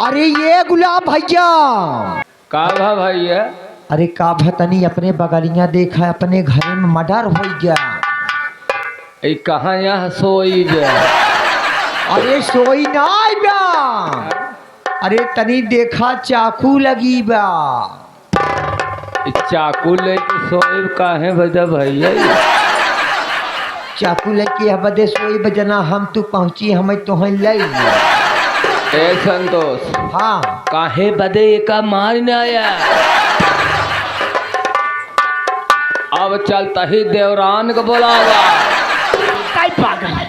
अरे ये गुलाब भैया का भा भैया? अरे का भतनी अपने बगलिया देखा अपने घर में मर्डर हो गया। ई कहाँ यहाँ सोई बे? अरे सोई ना बा, अरे तनी देखा चाकू लगी बा। चाकू लेके सोई काहे बजा भैया? चाकू लेके बदे सोई बजना हम तू पहुंची हमें तुह ले। ए संतोष, हाँ काहे बदे एका मार न आया? अब चलता ही देवरान को बोलावा। ताई पागल है,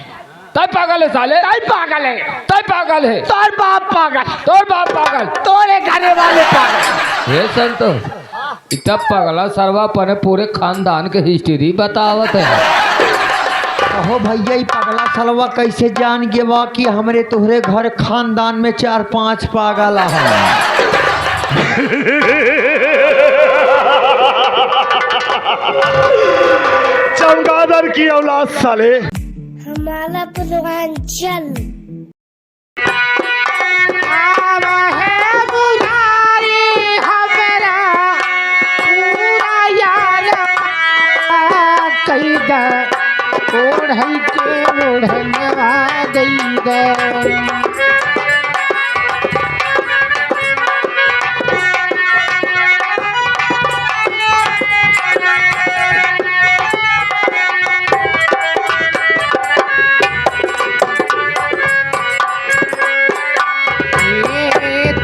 तय पागल है साले, ताई पागल है, तय पागल है, तोर बाप पागल, तोर बाप पागल, तोरे घरे वाले पागल। हे संतोष, इतना पागला सरवा पने पूरे खानदान के हिस्ट्री बतावत है। कहो भैया ई पगला सलवा कैसे जान गया कि हमरे तुहरे घर खानदान में 4-5 पागल है। चमगादड़ की औलाद साले। हमारा पूर्वांचल ओढ़ई के ओढ़नवा गई ग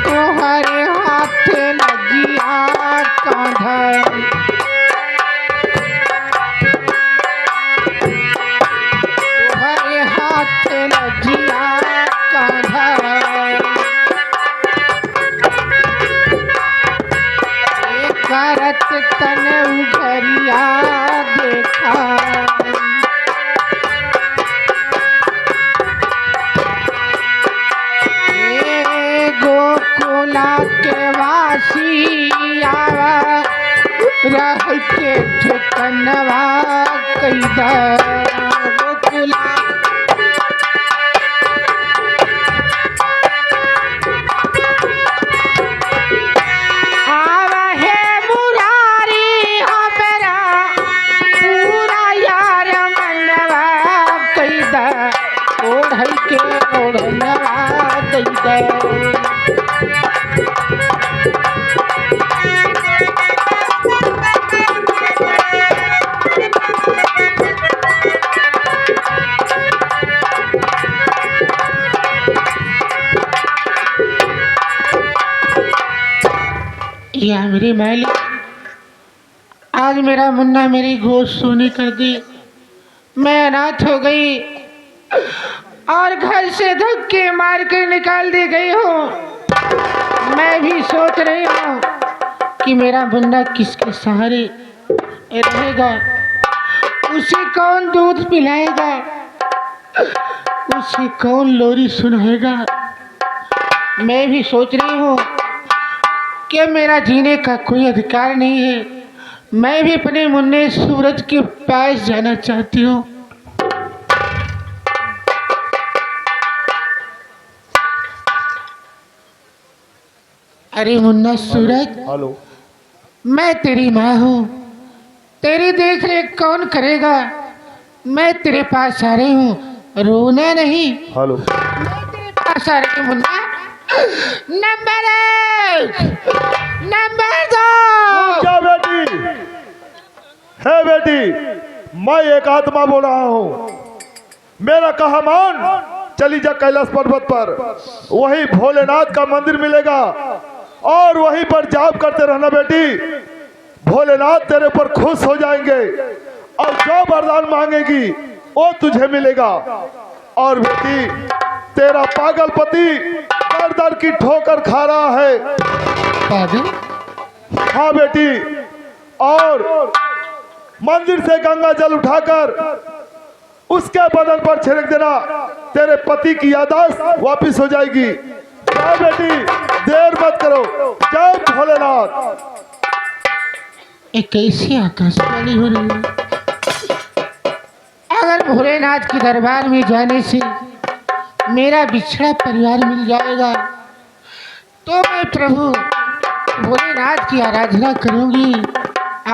तोहरे हाथ लगिया कांधा करत तन उघरिया देखा गोकुला के वासी आवा रह के ठिकनवा कैदा गोकुला ओढ़ई के ओढ़नवा दई दे। या मेरी मालिक, आज मेरा मुन्ना मेरी गोद सोनी कर दी। मैं अनाथ हो गई और घर से धक्के मार कर निकाल दी गई हूँ। मैं भी सोच रही हूँ कि मेरा मुन्ना किसके सहारे रहेगा, उसे कौन दूध पिलाएगा, उसे कौन लोरी सुनाएगा। मैं भी सोच रही हूँ कि मेरा जीने का कोई अधिकार नहीं है। मैं भी अपने मुन्ने सूरज के पास जाना चाहती हूँ। अरे मुन्ना सूरज, हेलो, मैं तेरी माँ हूँ, तेरी देख रेख कौन करेगा। मैं तेरे पास आ रही हूँ, रोना नहीं। हेलो, मैं तेरे पास आ रही हूँ मुन्ना। Number 1, number 2। क्या बेटी है बेटी? मैं एक आत्मा बोल रहा हूँ, मेरा कहा मान। चली जा कैलाश पर्वत पर, वही भोलेनाथ का मंदिर मिलेगा और वहीं पर जाप करते रहना बेटी। भोलेनाथ तेरे ऊपर खुश हो जाएंगे और जो वरदान मांगेगी वो तुझे मिलेगा। और बेटी, तेरा पागल पति दर दर की ठोकर खा रहा है। पागल? हाँ बेटी, और मंदिर से गंगा जल उठाकर उसके बदन पर छिड़क देना, तेरे पति की याददाश्त वापस हो जाएगी। जाओ बेटी, देर मत करो, जाओ भोलेनाथ। एक कैसी आकाशवाणी हो रही है। अगर भोलेनाथ के दरबार में जाने से मेरा बिछड़ा परिवार मिल जाएगा तो मैं प्रभु भोलेनाथ की आराधना करूंगी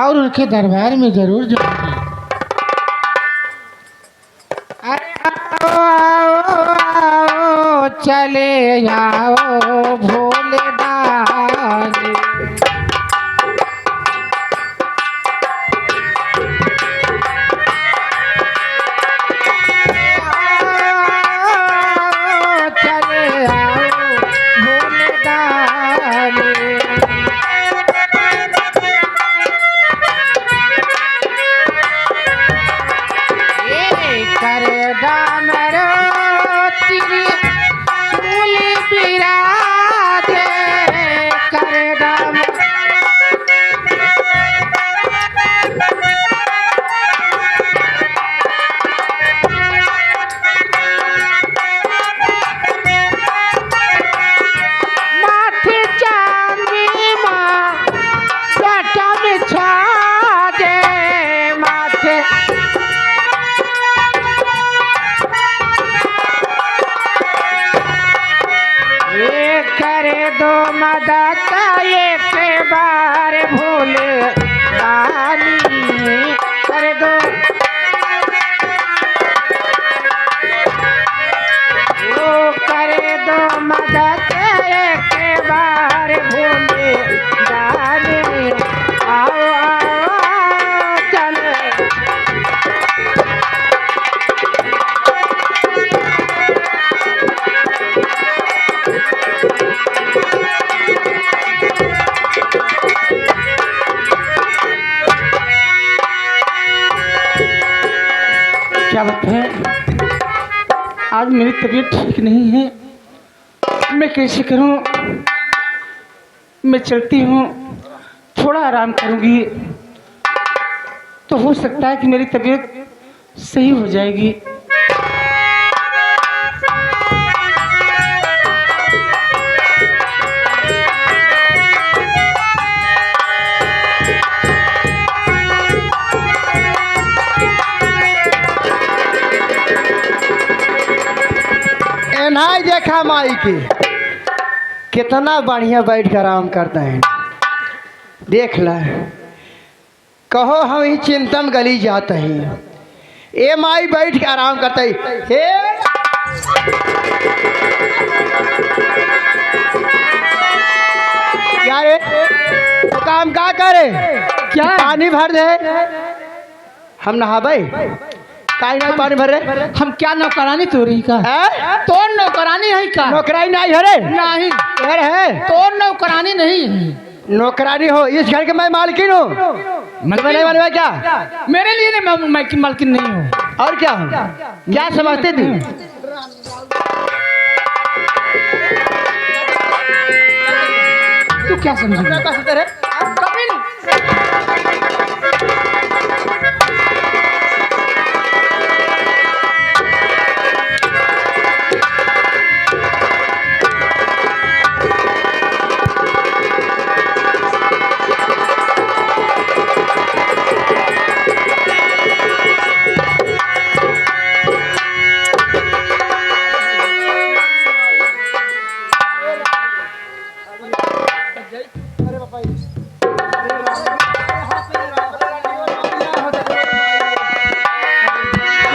और उनके दरबार में जरूर जाऊंगी। अरे आओ, आओ, चले आओ भोले दानी। क्या बात है, आज मेरी तबीयत ठीक नहीं है, मैं कैसे करूं? मैं चलती हूं, थोड़ा आराम करूंगी तो हो सकता है कि मेरी तबीयत सही हो जाएगी। नहीं देखा माई के कितना बढ़िया बैठ कर आराम करते हैं। देख ला, कहो हम ही चिंतन गली जाते हैं, ए माई बैठ के आराम करते हे। क्या रे तो काम क्या करे? क्या पानी भर दे, हम नहाबे काई ना पानी भर रहे। हम क्या नौकरानी तो रही का है? तो नौकरानी है का? नौकरानी नहीं है रे, नहीं घर है तो नौकरानी नहीं है। नौकरानी हो, इस घर के मैं मालकिन हूँ। नहीं मालूम क्या? मेरे लिए नहीं, मैं मालकिन नहीं हूँ। और क्या हूँ? क्या समझते थे? तू क्या समझ?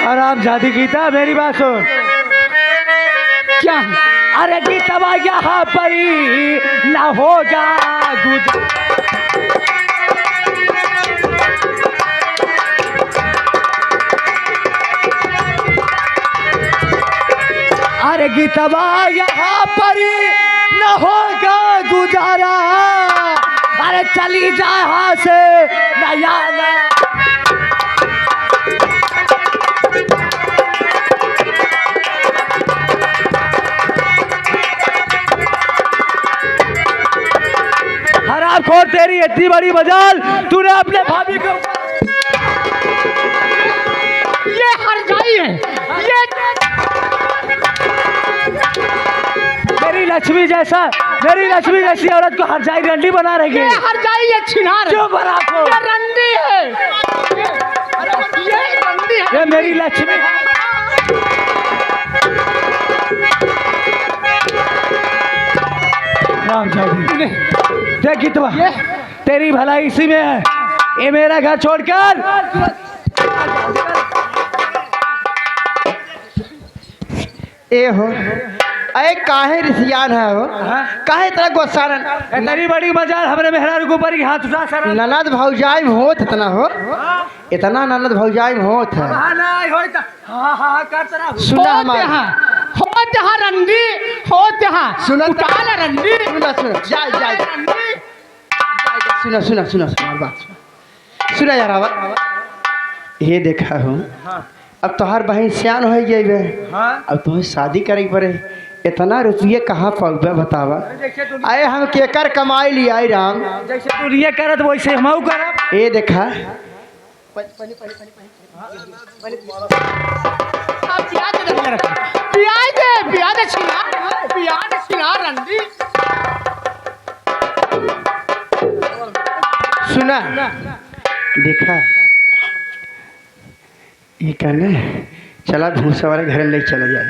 आराम शादी गीता, मेरी बात सुन। क्या? अरे गीता यहाँ पर ना होगा गुजर। अरे गीता यहाँ पर न होगा गुजारा, अरे चली जा यहाँ से नया ना। हराम खोर, तेरी इतनी बड़ी मजाल, तूने अपने भाभी को। ये हरजाई है, ये मेरी लक्ष्मी जैसी औरत को हरजाई रंडी बना रही है। ये हरजाई, ये छिनार है। क्यों बना को? ये रंडी है, ये रंडी है। ये मेरी लक्ष्मी हराम जाएगी। देखी तो तेरी भलाई इसी में है। ये मेरा घर छोड़कर ए हो, अरे काहे रिसियान है हो, काहे तरह गुस्सा तेरी बड़ी मजाल हमरे मेहरारू के ऊपर ही हाथ उठा सर। ननद भौजाई में होत इतना हो, इतना ननद भौजाई में होत है। सुना हमारा होत यहाँ रंडी, होत यहाँ सुना उठाल रंडी। सुना सुना जाए जाए सुना सुना सुना सुना बात सुना यार आवाज। ये देखा हूँ अब तोहार बहन सियान हो गई बे, अब तुम्हें शादी करे पड़े, इतना रुपये कहाँ पाऊबे बतावा। आए हम केकर कमाई लिया आई राम, जैसे तू ये करत वैसे हम करब। ये देखा छिना रंडी। सुना देखा ये कहने चला भूसा वाले घर ले चला जाए,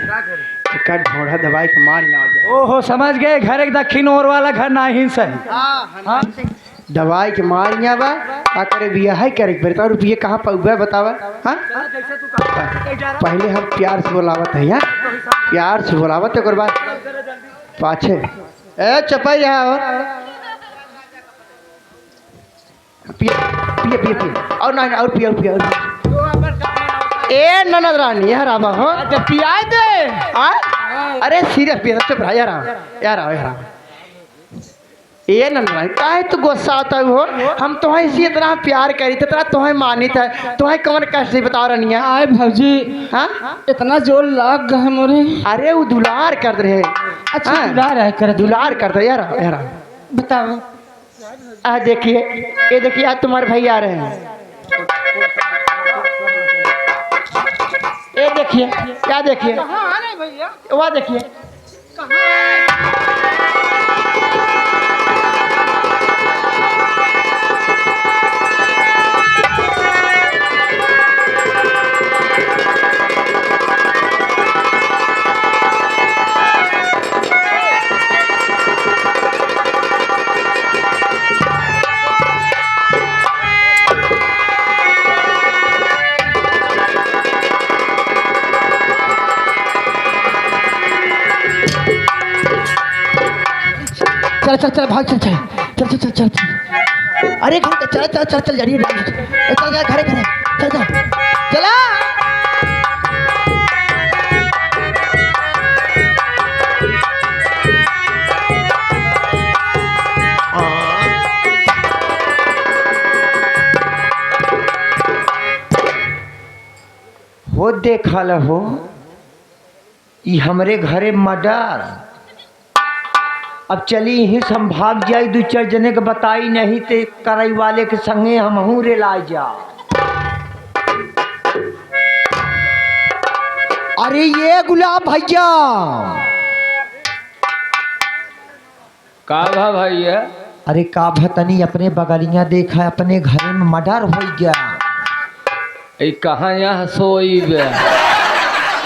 का ढोढ़ा दवाई के मार यहाँ जाए। ओहो समझ गए, घर एक दक्षिण ओर वाला घर ना ही सही। हाँ दवाई के मार यहाँ बा का करे बिया है करे बेटा, रुपये कहाँ पाऊबे बतावा। हाँ पहले हम प्यार से बोलावत है यार, प्यार से बोलावत है, बाद पाछे ए चपाई यहाँ हो पिया पिया पिया पिया और ना और पिया पिया ए ननद रानी यार आवा हो पिया दे। अरे सीरियस पिया चुप रहा यार यार आओ यार आओ। ये नंद रानी काहे तू गुस्सा आता हो, हम तुम्हें इसी इतना प्यार करी थे, इतना तुम्हें मानित है, तुम्हें कौन कैसे बता रही है। आए भौजी हाँ इतना जोर लग गए मोरे। अरे वो दुलार कर रहे। अच्छा दुलार है कर दुलार कर दे यार यार बताओ। आ देखिए ये देखिए आज तुम्हारे भाई आ रहे हैं, ये देखिए क्या देखिए वहाँ देखिए चल चल चल भाग चल चल चल चल चल चल अरे घर चल चल चल चल जाइए चल जा घरे घरे चल चल चला। हो देखा हो ई हमरे घरे मर्डर, अब चली ही संभाग जाई, दो चार जने के बताई नहीं ते करई वाले के संगे हमहू रे ला जा। अरे ये गुलाब भैया का भा भैया, अरे का भतनी अपने बगलियां देखा अपने घर में मर्डर हो गया। ई कहाँ यहाँ सोई बे?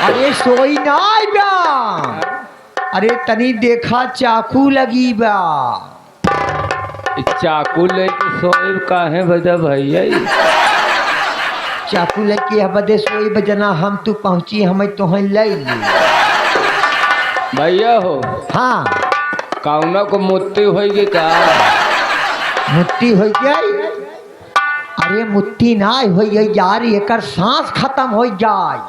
अरे सोई ना बा, अरे तनी देखा चाकू लगी बा। ई चाकू लेके सोई काहे बजा भैया? चाकू लेके बदे सोई बजना हम तू पहुंची हमें तुहें ले ली। भैया हो हाँ कौना को मुत्ती होगी का? मुट्ठी हो गई, अरे मुट्ठी ना हो गई यार, एकर सांस खत्म हो जाए।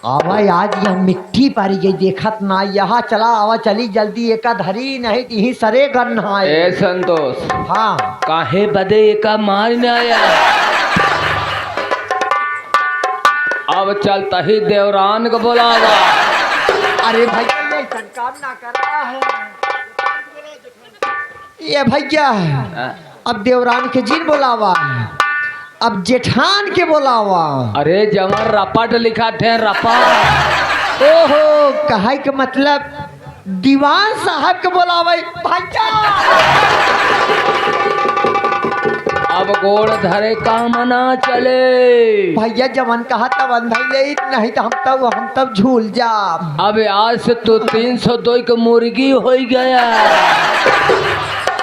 आवा आज यह मिट्टी पारी गई देखत ना, यहाँ चला आवा चली जल्दी, एका धरी नहीं यही सरे कर नहाए। ए संतोष हाँ काहे बदे एका मार न आया? अब चलता ही देवरान को बुलावा। अरे भैया ये काम ना कर रहा है ये भैया, अब देवरान के जिन बुलावा, अब जेठान के बुलावा। अरे जमर रपट लिखा थे रपट। ओहो कहा के मतलब दीवान साहब के बुलावे भैया। अब गोड़ धरे काम ना चले। भैया जवन कहा तब अंधा ले, नहीं तो हम तब झूल जा। अब आज से तो 302 की मुर्गी हो गया।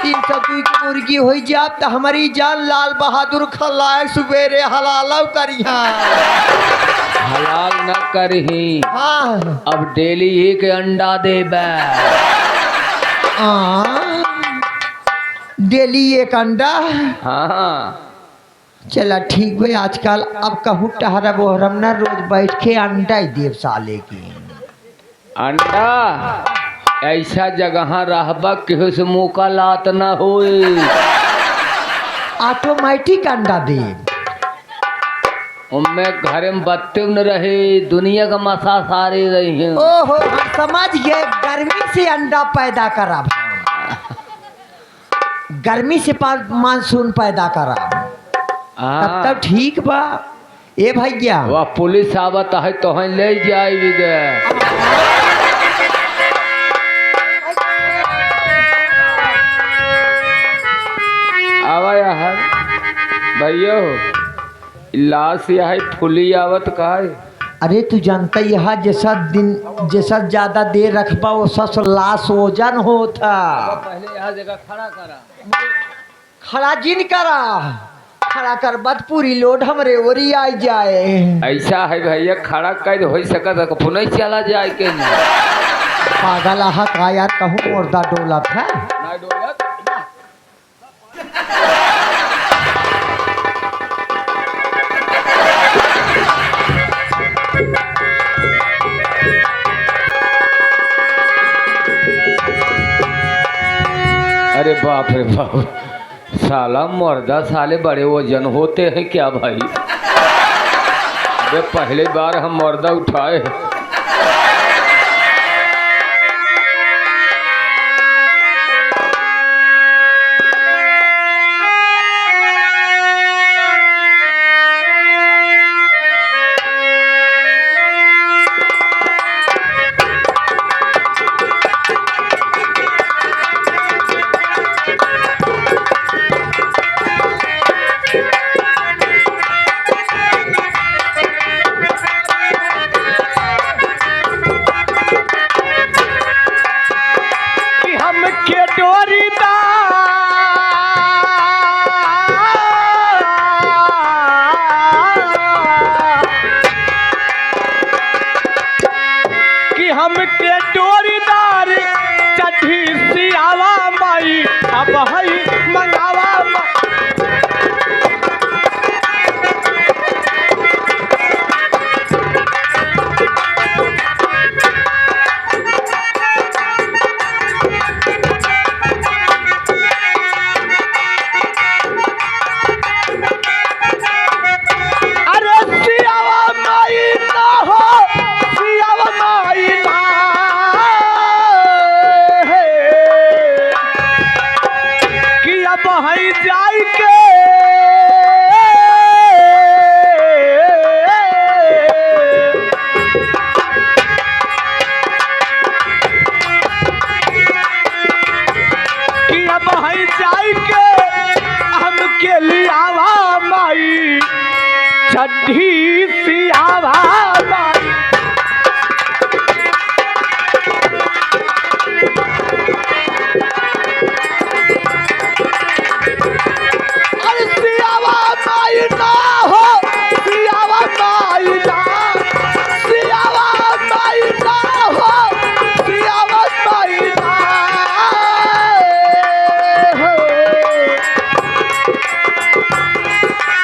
302 की मुर्गी हो जा तो हमारी जान लाल बहादुर खलाए सवेरे हलाल करिया। हलाल न करही। हाँ अब डेली एक अंडा देबे। डेली एक अंडा। हाँ चला ठीक भाई, आजकल अब कहूँ टहरा बोहरम ना रोज बैठ के अंडा ही देव साले की। अंडा ऐसा जगह रहबा केहू से मुँह का लात ना होए। ऑटोमेटिक अंडा देव। उनमें घर में बत्ती न रहे, दुनिया का मसा सारे रही हैं। ओहो हम समझ गए, गर्मी से अंडा पैदा करा, गर्मी से मानसून पैदा करा। तब ठीक बा। ए भैया वह पुलिस आवत है तो हम ले जाए आवा यार भैया लाश यह फुली आवत का है। अरे तू जानता यहाँ जैसा ज्यादा देर रखबा वो सस लाश वजन होता। पहले यहाँ जगह खड़ा करा, खड़ा जिन करा, खड़ा कर बद पूरी लोड हमरे ओरी आ जाए। ऐसा है भैया खड़ा कैद हो सकता पुनः चला जाए के पागल आहा का यार कहूँ मुर्दा डोलत है। अरे बाप रे बाप, साला मुर्दा साले बड़े वजन होते हैं क्या भाई। अरे पहली बार हम मुर्दा उठाए। चढ़ी सियावा माई। अरे सियावा माई ना हो, सियावा माई ना, सियावा माई ना हो, सियावा माई ना हो।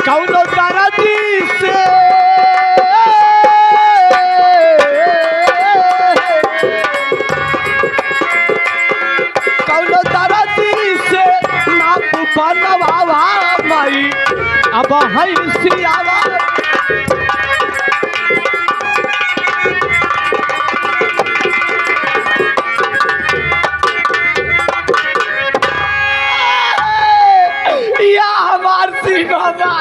कौनो दरदी से कौनो दरदी से नाप बनवावा माई। अब है सियावा या हमार सिंहवा।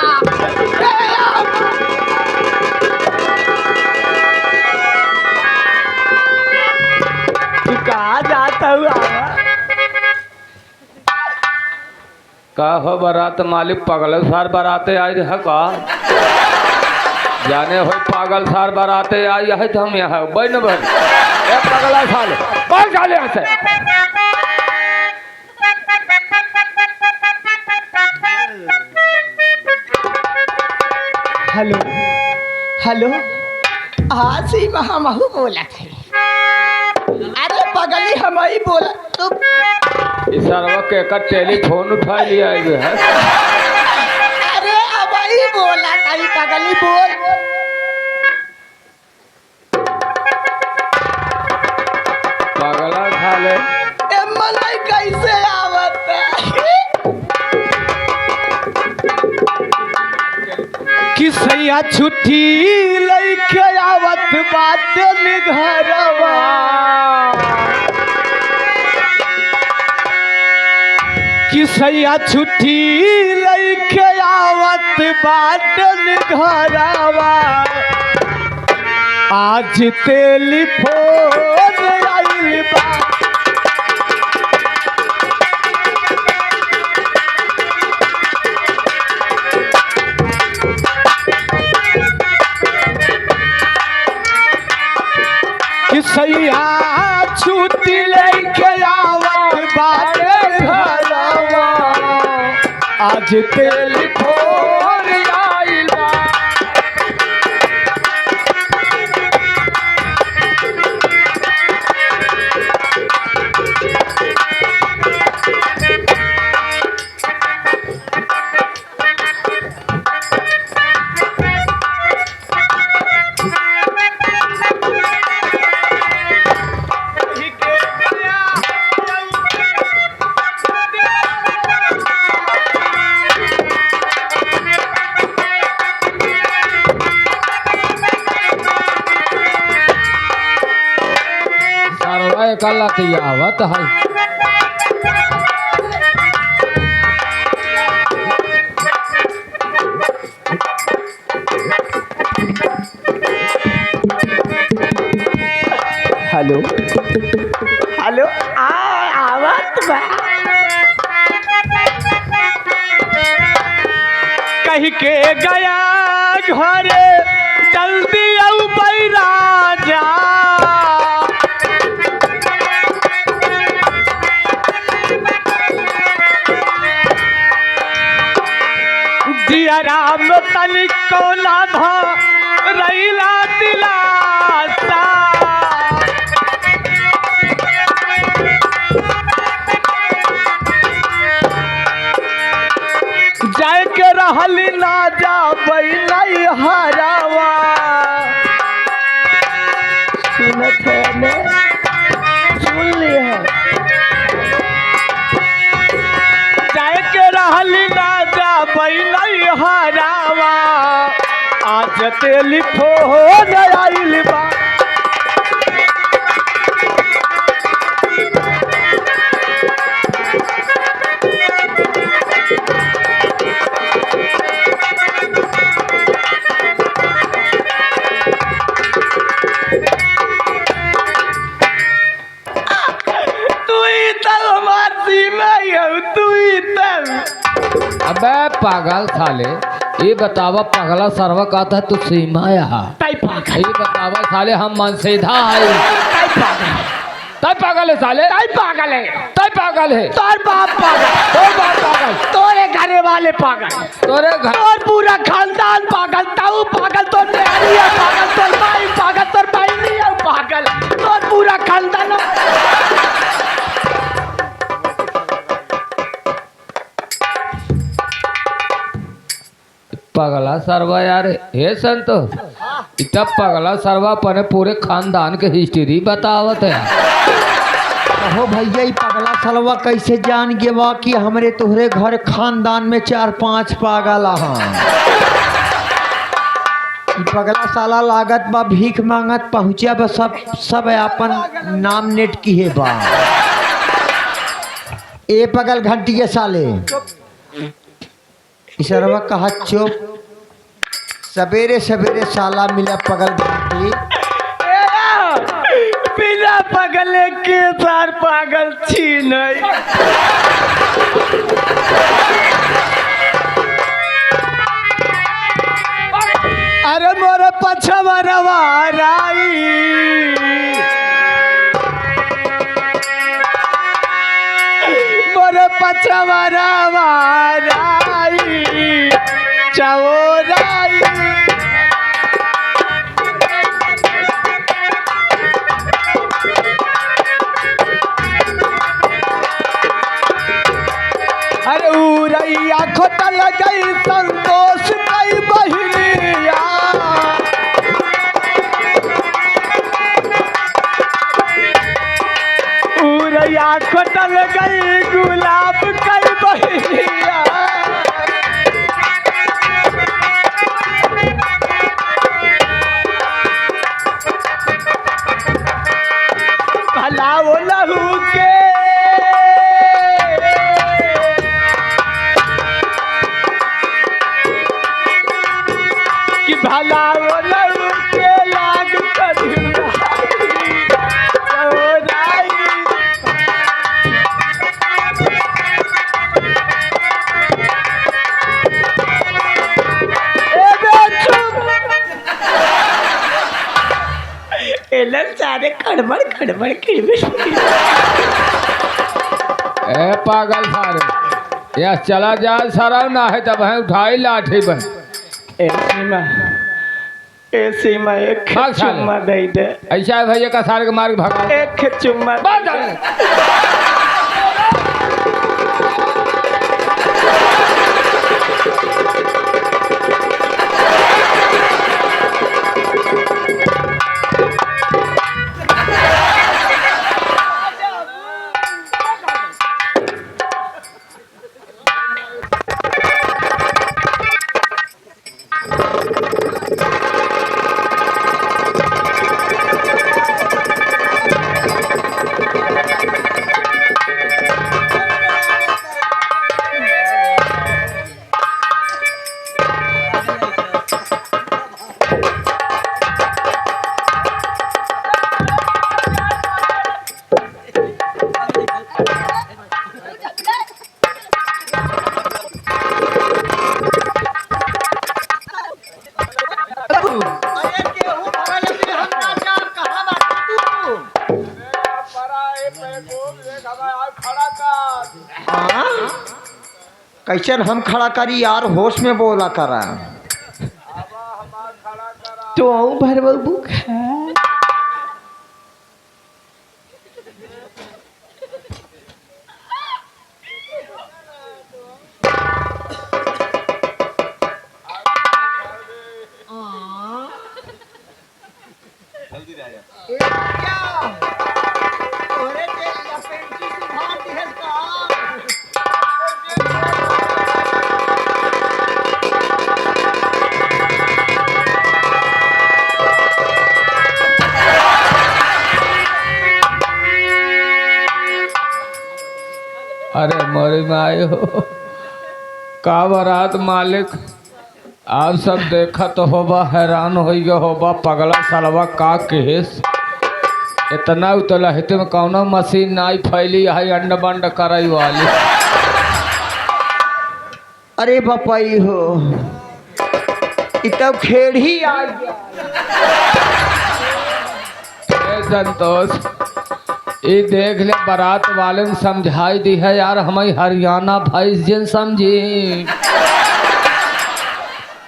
तू कहाँ जाता हुआ? का हो बारात मालिक पागल सार बाराते आई है का जाने हो पागल सार बाराते आई है तो हम यहाँ बन बन पगला साल कौन साले ऐसे हेलो हेलो हाँ सीमा हम बोला थे। अरे पगली हम ही बोला तो इस सरवा के का टेलीफोन उठा लिया है। अरे अब ही बोला था पगली बोल। पगला साले मलाई कैसे आवत किसैया छुट्टी लैके आवत बात निघरवा किसैया छुट्टी लैके आवत बात निघरवा आज टेलीफोन आइल बा किसैया छुट्टी लेके आवत बाटे घरवा आज टेलीफोन आइल बा सरवा कल आवत है हेलो हेलो आवत बा कह के गया घरे जल्दी आऊ बैरा जा दिया राम तनिको लाधा रैला दिलासा जाय के रहली ना जा बैलाई हरावा सुनत है ने सुन ली है जाय के रहली ना जा बैलाई हरावा आज टेलीफोन आइल बा अबे पागल साले ये बतावा पगला सरवा का था तू सीमा यहाँ ये बतावा साले हम मन सीधा आए तय पागल है साले तय पागल है तय पागल है तोर बाप पागल तोर बाप पागल तोरे घरे वाले पागल तोरे घर तोर पूरा खानदान पागल ताऊ पागल तोर मेहरिया पागल तोर माई पागल तोर बहनी है पागल तोर पूरा खानदान पगला सरवा यार हे संतो इतना पगला सरवा अपने पूरे खानदान के हिस्ट्री बतावत है कहो भैया ई पगला सलवा कैसे जान गए बा कि हमरे तोहरे घर खानदान में 4-5 पागल हैं। ई पगला साला लागत बा भीख मांगत पहुँचा बा सब अपन नाम नेट किए बा। ए पगल घंटिए साले इसरवा कहा चुप सवेरे सवेरे साला मिला पगल घंटी बिना पगले के सार पागल छी नहीं रवाराई मोर पछवा रवाराई चौराई अरे उरैया खोटल गई संतोष कई बहिनिया उरैया खोटल गई गुलाब कई बहिनिया भला वो लहू के कि भला वो लहू के लाग चौराई एलन सारे खड़बड़ खड़बड़ खड़बड़ ए पागल सारे यह चला जाए सारा ना है तब है उठाई लाठी बन ऐसी में एक भाग साले। चुम्मा दे दे ऐसा है भैया का सारे के मार के भगा एक चुम्मा कैसन हम खड़ा करी यार, होश में बोला करा। तो आऊं भर बबू खा अरे मोरी माए हो का बारात मालिक आप सब देखा तो होबा, हैरान हो गया होबा, पगला सालवा का केस इतना उतला हित में कौनो मशीन नाई फैली है अंड बंड कराई वाली। अरे बपाई हो तब खेड़ ही आ गया। ए संतोष ये देख ले बारात वाले ने समझाई दी है यार, हमें हरियाणा भैंस जिन समझी।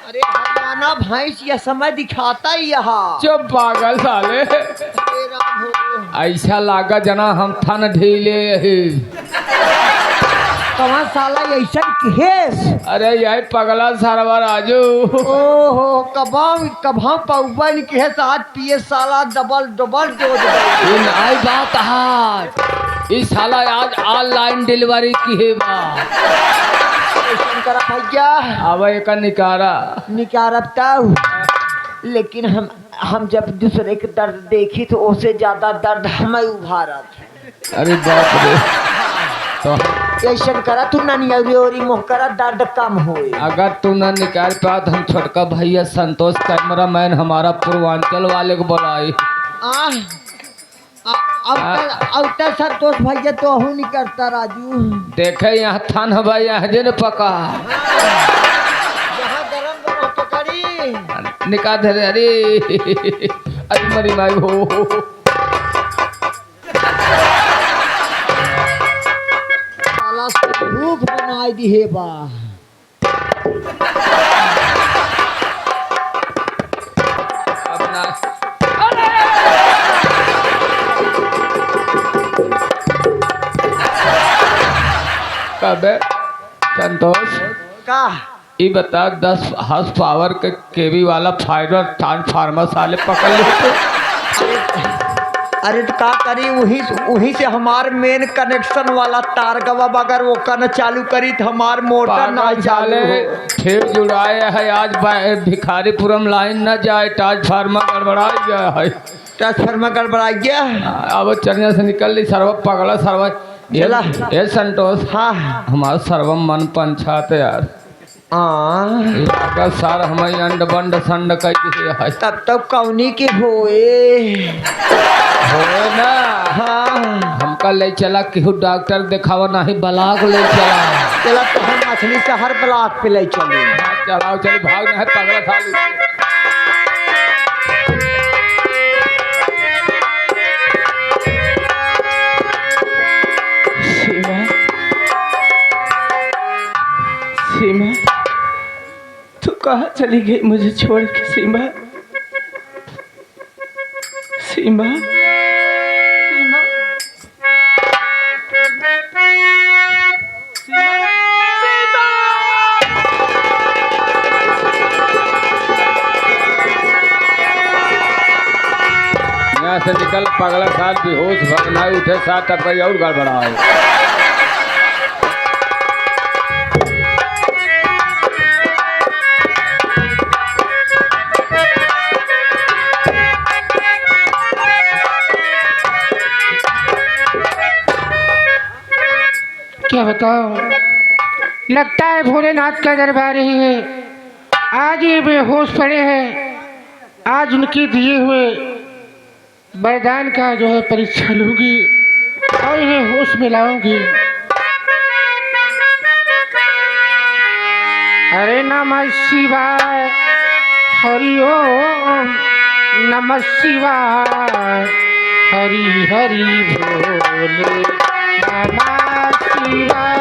अरे हरियाणा भैंस यह समय दिखाता ही यहाँ। चुप पागल साले, ऐसा लागा जना हम थन ढीले ही। कहाँ साला ऐसा केस? अरे यही पगला सारवा राजू। ओहो कभां पौवन के साथ पिए साला डबल डबल डोज। इन आई बात हाथ इस साला आज ऑनलाइन डिलीवरी की है बा। करा भैया अब एक निकारा निकारब तब, लेकिन हम जब दूसरे के दर्द देखी तो उससे ज्यादा दर्द हमें उभारत। अरे बाप रे, तो ऐसा करा तू ना नियोरी मोह करा, दर्द कम होए। अगर तू न निकाल पा तो हम छोटका भैया संतोष कैमरा मैन हमारा पूर्वांचल वाले को बुलाई। अब तक संतोष भैया तो हूँ नहीं करता राजू। देखे यहाँ थान भाई यहाँ जे न पका जहाँ गरम गरम पकड़ी निकाल दे रे, अरे अरे मरी माई हो। भूख बनाई दी है बा। अपना कबे संतोष का ये बता 10 हॉर्स पावर के केवी वाला फाइबर ट्रांसफार्मर साले पकड़ लेते। अरे तो का करी, वही से हमार मेन कनेक्शन वाला तार गवा, अगर वो कन चालू करी तो हमार मोटर ना पागल चालू साले हो। फिर जुड़ाए है आज भिखारीपुरम लाइन न जाए, ट्रांसफार्मर गड़बड़ा गया है। ट्रांसफार्मर गड़बड़ा गया। अब चढ़ने से निकल ली सर्व पगला सर्व चला। ये संतोष हाँ हमारा सर्व मन पंचाते यार। इलाका सार हमारी अंड बंड संड कह है तब तक कौनी के होए ना। हाँ हमका ले चला केहू डॉक्टर दिखावा नहीं ब्लाक ले चला। चला तो हम मछली शहर ब्लॉक पे ले चले। चलाओ चल भाग ना है पगला थाली। सीमा, सीमा, तू कहाँ चली गई मुझे छोड़ के? सीमा, सीमा, सीमा, यहाँ से निकल पगला साल बेहोश भगना उठे साथ तक और गड़बड़ा है। क्या बताओ, लगता है भोलेनाथ का दरबार ही है। आज ये बेहोश पड़े हैं, आज उनके दिए हुए वरदान का जो है परीक्षा लूंगी और इन्हें होश में लाऊंगी। अरे नमः शिवाय, हरि ओम नमः शिवाय, हरि हरि भोले नमः शिवाय।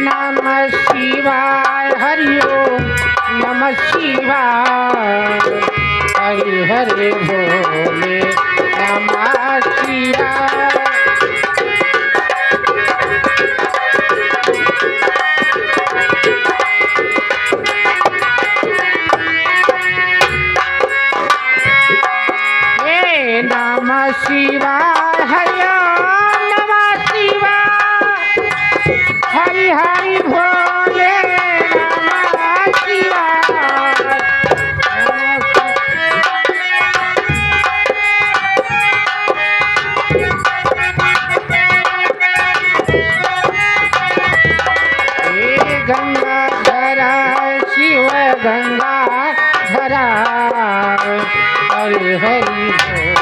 नमः शिवाय, हरि ओम नमः शिवाय, हरि हरि भोले नमः शिवाय। नमः शिवाय, हरि ओम नमः शिवाय, हरि हरि भोले नमः शिवाय। हे गंगा धरा शिव गंगा धरा, हरि हरि भोले।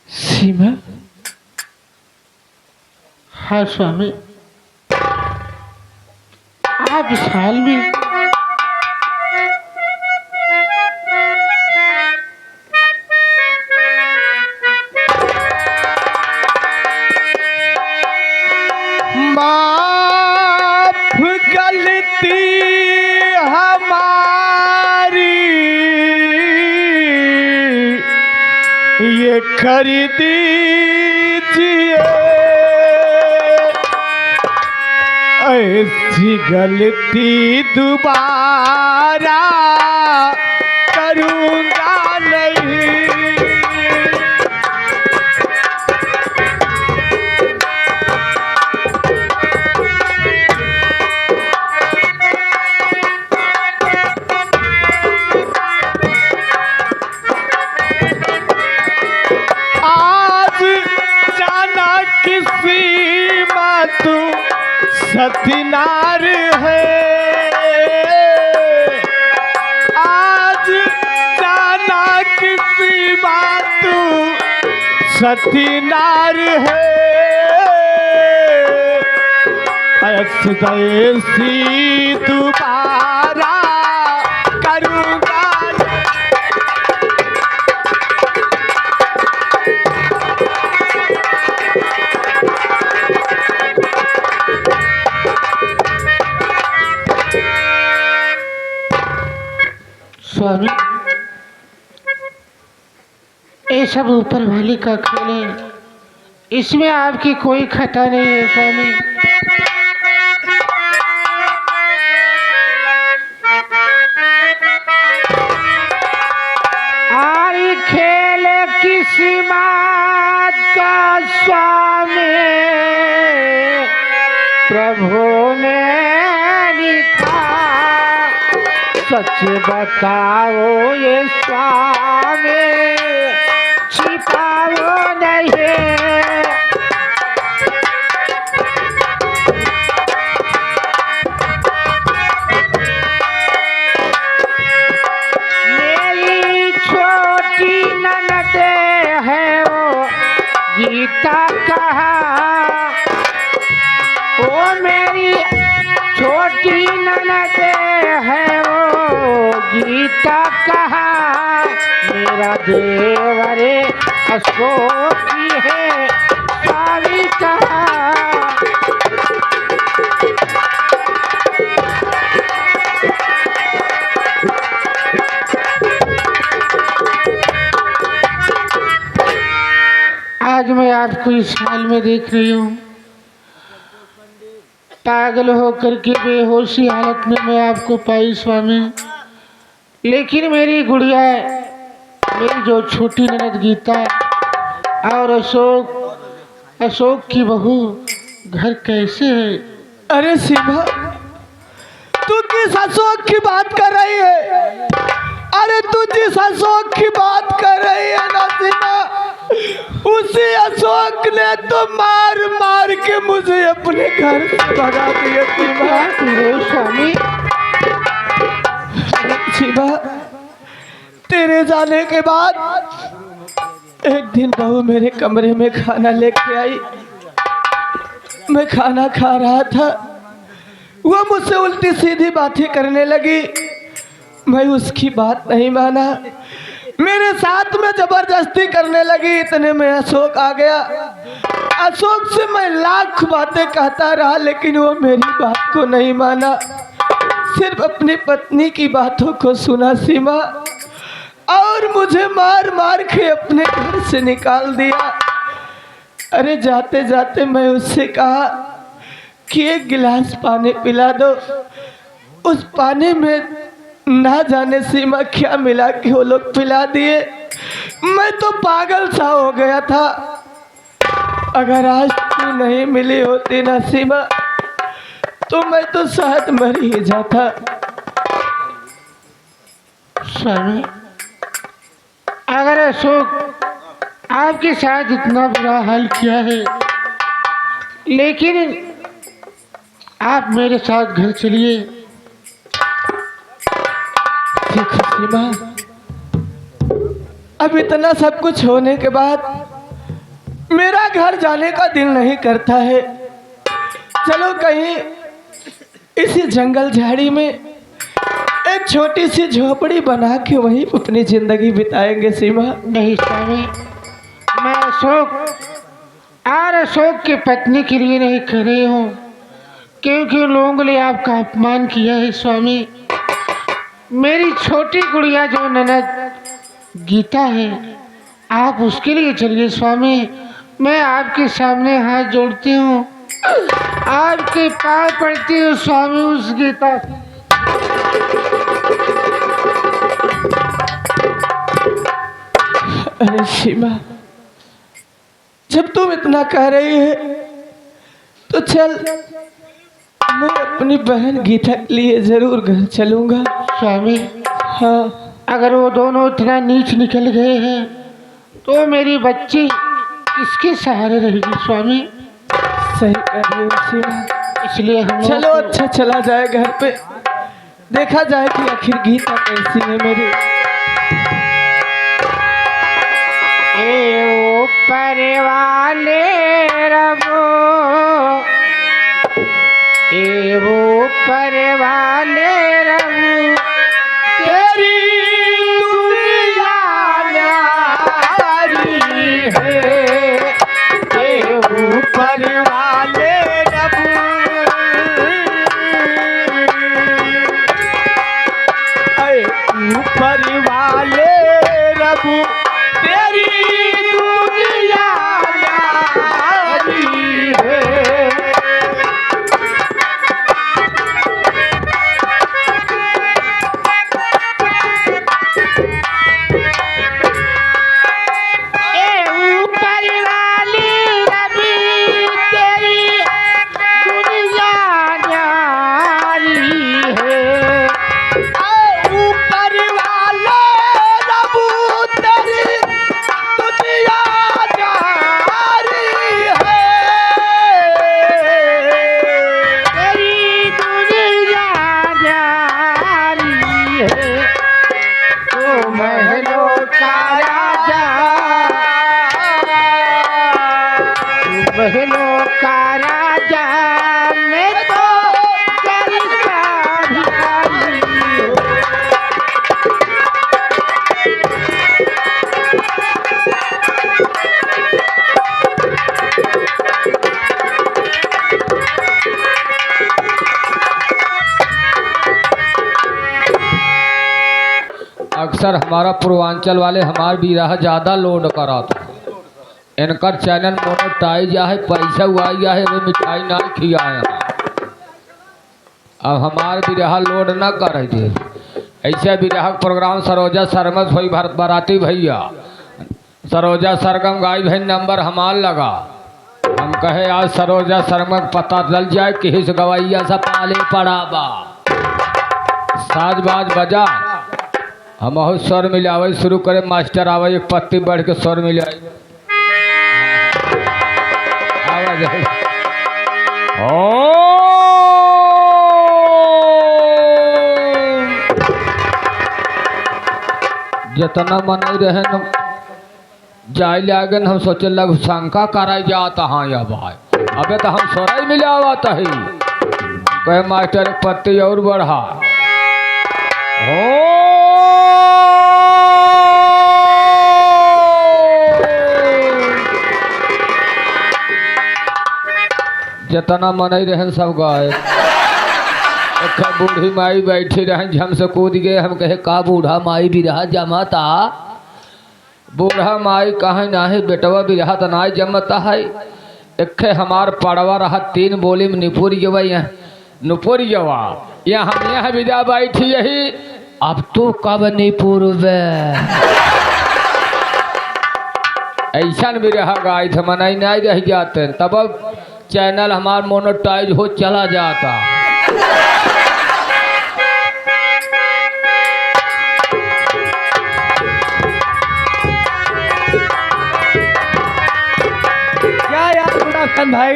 सीमा, हाँ स्वामी, आप इस हाल में माफ गलती हमारी ये खरीदी ऐसी गलती दोबारा करूँगा नहीं। आज जाना किसी तू सतीनार है, आज जाना किसी बात तू सतीनार है। ऐसी दोबारा करूँगा। स्वामी, ये सब ऊपर वाले का खेल है, इसमें आपकी कोई खता नहीं है स्वामी। आरी खेल किसी बात का स्वामी प्रभु ने लिखा। सच बताओ ये स्वामी, छिपाओ नहीं। मेरी छोटी ननद है वो गीता कहा, वो मेरी छोटी ननद है वो गीता कहा। मेरा देवरे अशोक की है स्वामी कहा। आज मैं आपको इस हाल में देख रही हूँ, पागल होकर के बेहोशी हालत में मैं आपको पाई स्वामी। लेकिन मेरी गुड़िया, मेरी जो छोटी ननद गीता और अशोक की बहू घर कैसे है? अरे सीमा, तू किस अशोक की बात कर रही है? अरे तू जिस अशोक की बात कर रही है ना सीमा, उसी अशोक ने तो मार मार के मुझे अपने घर से भगा दिया सीमा। स्वामी, शिवा, तेरे जाने के बाद एक दिन बहू मेरे कमरे में खाना लेके आई। मैं खाना खा रहा था, वो मुझसे उल्टी सीधी बातें करने लगी। मैं उसकी बात नहीं माना, मेरे साथ में जबरदस्ती करने लगी। इतने में अशोक आ गया। अशोक से मैं लाख बातें कहता रहा, लेकिन वो मेरी बात को नहीं माना, सिर्फ अपनी पत्नी की बातों को सुना सीमा, और मुझे मार मार के अपने घर से निकाल दिया। अरे जाते जाते मैं उससे कहा कि एक गिलास पानी पिला दो। उस पानी में ना जाने सीमा क्या मिला कि वो लोग पिला दिए। मैं तो पागल सा हो गया था। अगर आज तू नहीं मिली होती ना सीमा, तो मैं तो शायद मर ही जाता। स्वामी, अगर अशोक आपके साथ इतना बुरा हाल किया है, लेकिन आप मेरे साथ घर चलिए। देखो सीमा, अब इतना सब कुछ होने के बाद मेरा घर जाने का दिल नहीं करता है। चलो कहीं इसी जंगल झाड़ी में एक छोटी सी झोपड़ी बना के वहीं अपनी जिंदगी बिताएंगे सीमा। नहीं स्वामी, मैं अशोक की पत्नी के लिए नहीं कर रही हूँ, क्योंकि लोगों ने आपका अपमान किया है स्वामी। मेरी छोटी गुड़िया जो ननद गीता है, आप उसके लिए चलिए स्वामी। मैं आपके सामने हाथ जोड़ती हूँ। आपके पाँव पड़ती हूँ स्वामी उस गीता से। अरे सीमा, जब तुम इतना कह रही है तो चल, मैं अपनी बहन गीता के लिए जरूर घर चलूंगा। स्वामी, हाँ, अगर वो दोनों इतना नीच निकल गए हैं तो मेरी बच्ची किसके सहारे रहेगी स्वामी? सही कह रही हो सीमा। इसलिए हम चलो अच्छा चला जाए घर पे, देखा जाए कि आखिर गीता कैसी है मेरी। ऊपर वाले रबो, ऊपर वाले रबो, तेरी दुनिया न्यारी है। ऊपर वाले रबो, ऊपर वाले रबो, तेरी दुनिया न्यारी है। ऊपर वाली रबी, तेरी दुनिया न्यारी है। ऊपर वाले रबू, तेरी दुनिया न्यारी है। तेरी दुनिया न्यारी है। तो महलों का राजा, महलों का राजा, मैं तो दिल का भिखारी हूँ। अक्सर हमारा पूर्वांचल वाले हमार बिरहा ज़्यादा लोड करा था। इनकर चैनल मोनेटाइज है, पैसा हुआ है, वे मिठाई ना खियाए। अब हमार बिरहा लोड न करे थे। ऐसे बिरहा प्रोग्राम सरोजा सरमत हुई बाराती भैया, सरोजा सरगम गाय भाई नंबर हमार लगा। हम कहे आज सरोजा सरमत पता चल जाए कि हिस गवैया सा पाले पड़ा बा। साज बाज बजा, हम बहुत स्वर मिलावे शुरू करे। मास्टर आवे एक पत्ती बढ़ के स्वर मिलाए। जितना मन रहे न जाए लागन, हम सोचे लग शंका कराई जाता। हाँ या भाई, अबे तो हम सोराई मिलावा ही। कहे मास्टर एक पत्ती और बढ़ा। जितना मन रहन सब गाय। एक बूढ़ी माई बैठी रहन, झम से कूद गए। हम कहे का बूढ़ा माई बिरहा जमाता? बूढ़ा माई कहे ना है बेटवा बिरहा तो ना जमता है। एक हमार पड़वा रहा 3 बोली में निपुर जवा, नुपुर जवा या हम यहाँ विदा बैठी यही। अब तो कब निपुर ऐसा बिरहा गाय थे, मनाई नहीं रह जाते। तब अब चैनल हमार मोनेटाइज हो चला जाता। क्या यार गुणाखन भाई,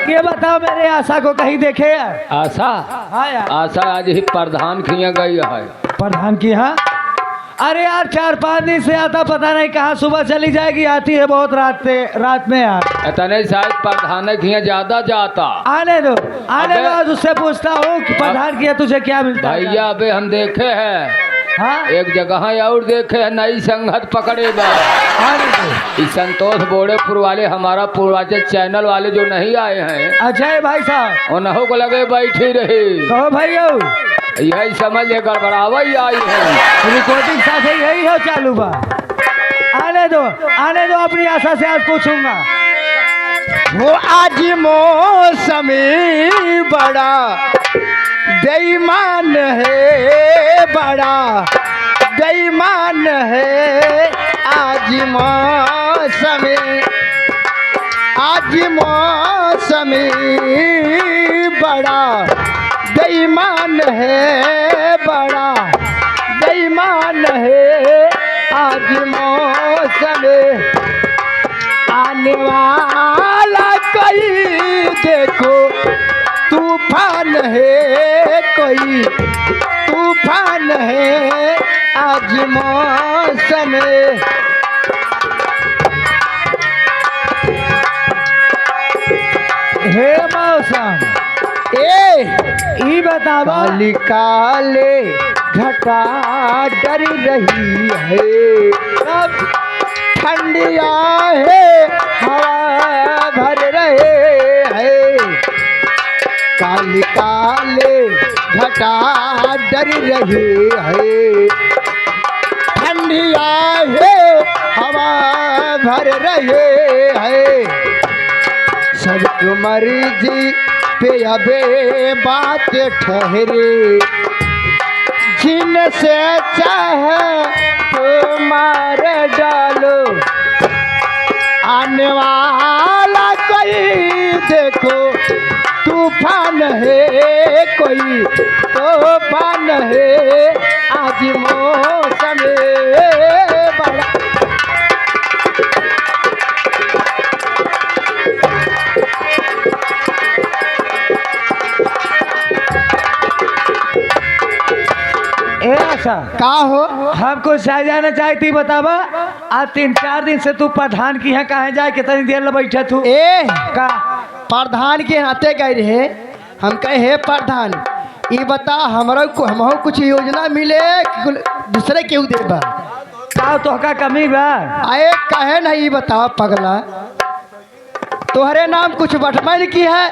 ये बताओ मेरे आशा को कहीं देखे यार? आशा? हाँ यार, आशा आज ही प्रधान खिया गई है। प्रधान की? हाँ, अरे यार 4-5 दिन से आता, पता नहीं कहाँ सुबह चली जाएगी, आती है बहुत रात में यार। इतने शायद प्रधान खिया ज्यादा जाता। आने दो आज उससे पूछता हूँ कि प्रधान किया तुझे क्या मिलता है? भैया अबे हम देखे हैं। हाँ, एक जगह और देखे हैं, नई संगत पकड़ेगा। इस संतोष बोड़ेपुर वाले हमारा पूर्वाचल चैनल वाले जो नहीं आए हैं, अजय भाई साहब, उन्हों को लगे बैठी रही। कहो भाइयों, यही समझ ले गड़बड़ावा ही आई है। रिकॉर्डिंग साथ ही यही हो चालू बा। आने दो अपनी आशा से आज पूछूंगा। वो आज मौसमी बड़ा बेईमान है, बड़ा बेईमान है। आज मौसमी बड़ा बेईमान है, बड़ा बेईमान है। आज मौसम आने वाला कोई देखो तूफान है, कोई तूफान है। आज मौसम हे मौसम ई बतावा काली काले घटा डर रही है, अब ठंडिया है हवा भर रहे है। काली काले घटा डर रही है, ठंडिया है हवा भर रहे है। सब मर्जी पे अबे बात ठहरे, जिनसे चाहे तो मार डालो। आने वाला कोई देखो तूफान है, कोई तूफान है। आज मौसम बड़ा ऐसा का हो। हमको चाह जाना चाहती बतावा। आज 3-4 दिन से तू प्रधान की है, कहाँ जाए कितनी देर में बैठा तू ए का प्रधान के हाथे गए रहे, हम कहे हे प्रधान ये बता हमरो कुछ योजना मिले कि दूसरे केहू देबा। का तोहका कमी बा? आए कहे नहीं बताओ पगला, तोहरे नाम कुछ बटमन की है।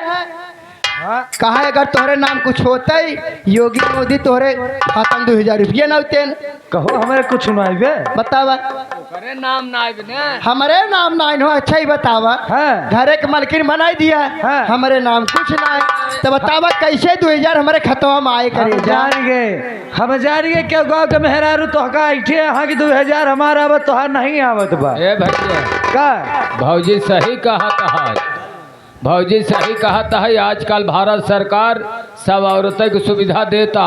कहा अगर तोहरे नाम कुछ होता ही योगी मोदी तोहरे खाता में 2000 रुपये न होते। कहो हमारे कुछ सुनाइबे बतावा। अरे नाम ना आइब ने। हमारे नाम ना हो। अच्छा ही बतावा। हाँ। घरे के मालकिन बनाई दिया हाँ। हमारे नाम कुछ ना है तो बतावा कैसे 2000 हमारे खतवा में आए करे। हम जान गए क्या गाँव के मेहरारू तोहका ऐठे यहाँ की 2000 हमारा आवत तोहार नहीं आवत बा। ए भैया का भौजी सही कहता है, भौजी सही कहता है। आजकल भारत सरकार सब औरतों की सुविधा देता,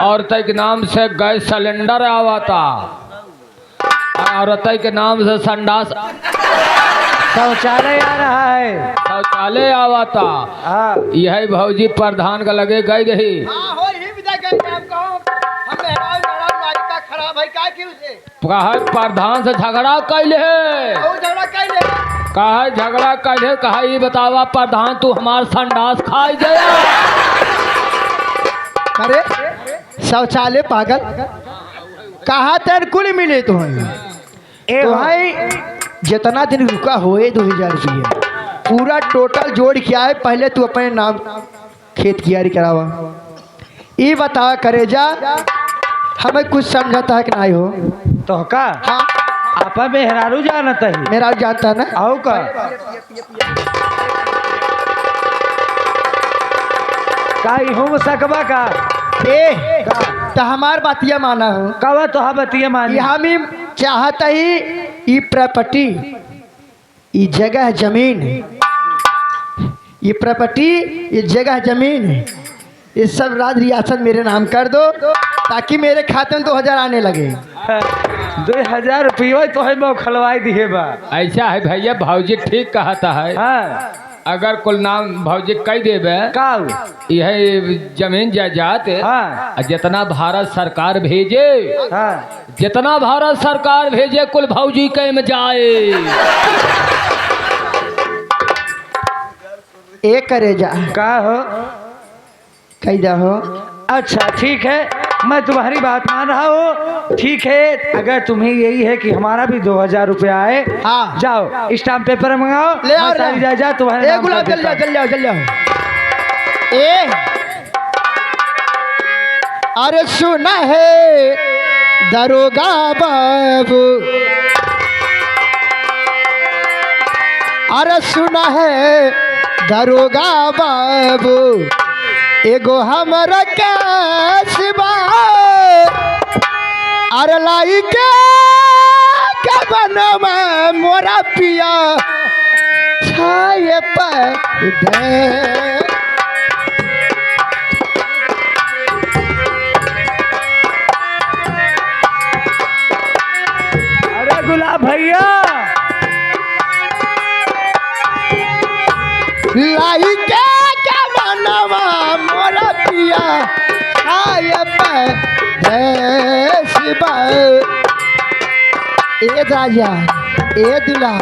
औरतों के नाम से गैस सिलेंडर आवता, औरतों के नाम से संडास शौचालय आ रहा है, शौचालय आवता। हाँ। यही भौजी प्रधान का लगे गई रही। कहा प्रधान से झगड़ा कैले है, कहा झगड़ा कैले। कहा ये बतावा प्रधान तू हमार संडास खाई गया। अरे शौचालय पागल कहा तेरे कुल मिले तो भाई जितना दिन रुका होए 2000 रुपये पूरा टोटल जोड़ के आए। पहले तू अपने नाम खेत कियारी करावा। ये बता करे जा हमें कुछ समझता है कि नहीं हो। तोहका हाँ आपा मेहरारू जानता है, मेरा जानता है ना। आओ का हो सकबा का ए तो हमार बातिया माना हो। कवा तो बतिया मानी। ये हम ही चाहता ही ये प्रॉपर्टी ये जगह जमीन ये प्रॉपर्टी ये जगह जमीन ये सब राज रियासत मेरे नाम कर दो ताकि मेरे खाते में 2000 आने लगे। 2000 रुपये तो है मैं खलवाई दिए बा। ऐसा है भैया भौजी ठीक कहता है। हाँ। अगर कुल नाम भौजी कह देवे का यह जमीन जायदाद हाँ। जितना भारत सरकार भेजे हाँ। जितना भारत सरकार भेजे कुल भौजी के में जाए। एक करे जा का हो कैदा हो। अच्छा ठीक है मैं तुम्हारी बात मान रहा हूँ। ठीक है अगर तुम्हें यही है कि हमारा भी 2000 रुपया आए हाँ। जाओ स्टाम्प पेपर मंगाओ ले आओ सारी जायदाद तुम्हारे ए नाम गुलाब कर जल जाओ देता जल जाओ जल जाओ। ए अरे सुना है दरोगा बाबू अरे सुना है दरोगा बाबू एगो हमरा कैसबा अरे लाई के बनवा मोरा पिया छाए पर दे। अरे गुलाब भैया लाई के बनवा मोरा पिया छाए पर दे। ए राजा ए दुल्हा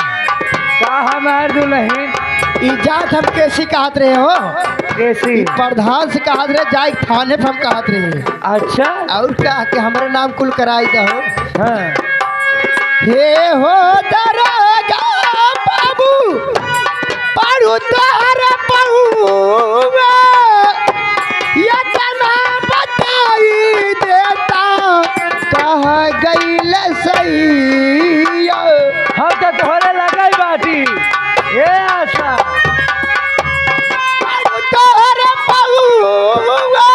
का हमार दुल्हन इजात हम कैसी कहत रहे हो कैसी प्रधान से कहत रहे जाए थाने पर हम कहत रहे। अच्छा और क्या कि हमारे नाम कुल कराई दहो। हाँ हे हो दरोगा बाबू पारू तोहर पहुआ ये तना बताई देता कह गईल सही हम तो तोहरे लगाई बाटी ए आशा पारू तोहर पहुआ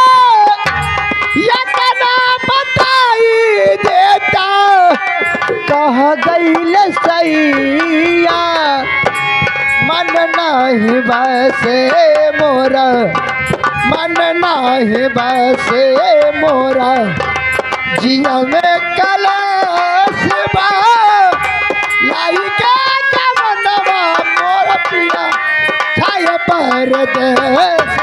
ये तना बताई देता कह गईल सैया मन नहीं बसे मोरा मन नहीं बसे मोरा जिया में कलश बा लाई के मनवा मोर पिया छाए पर देश।